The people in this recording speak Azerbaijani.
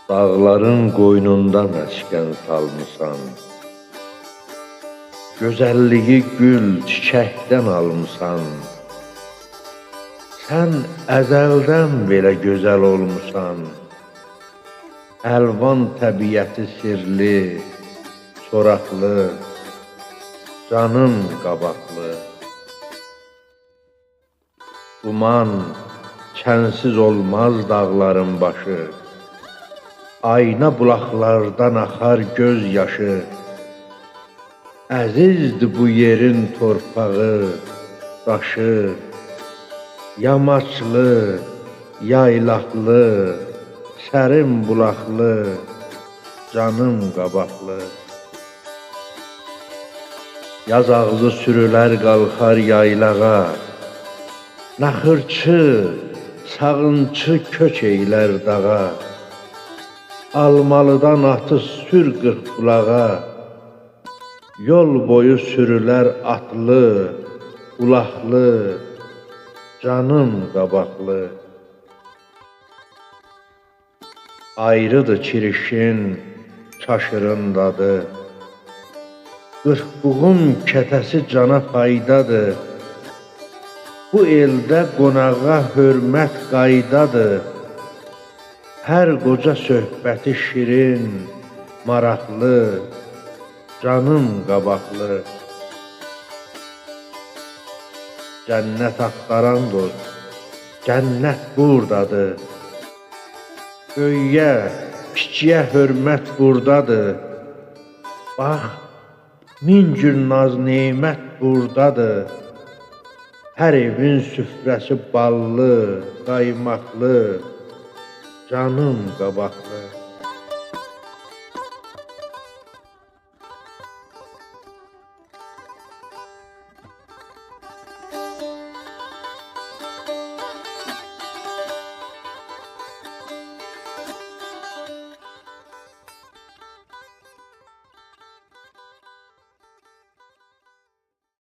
Dağların qoynunda məskən salmısan, gözəlliyi gül çiçəkdən almısan. Sən əzəldən belə gözəl olmusan, əlvan təbiəti sirli, soraqlı, canım qabaqlı. Duman, çənsiz olmaz dağların başı, ayna bulaqlardan axar göz yaşı. Əzizdir bu yerin torpağı, daşı, yamaçlı, yaylaqlı, sərin bulaqlı, canım qabaqlı. Yaz ağzı sürülər qalxar yaylağa, naxırçı, sağınçı köç eylər dağa. Almalıdan atı sür qırxbulağa, yol boyu sürülər atlı, ulaqlı, canım qabaqlı. Ayrıdır kirişin, çaşırın dadı, qırxbuğun kətəsi cana faydadır. Bu eldə qonağa hörmət qaydadır. Hər qoca söhbəti şirin, maraqlı, canım qabaqlı. Cənnət axtaran dost, cənnət buradadır. Böyüyə, kiçiyə hörmət buradadır. Bax, min cür naz nemət buradadır. Hər evin süfrəsi ballı, qaymaqlı, canım qabaqlı.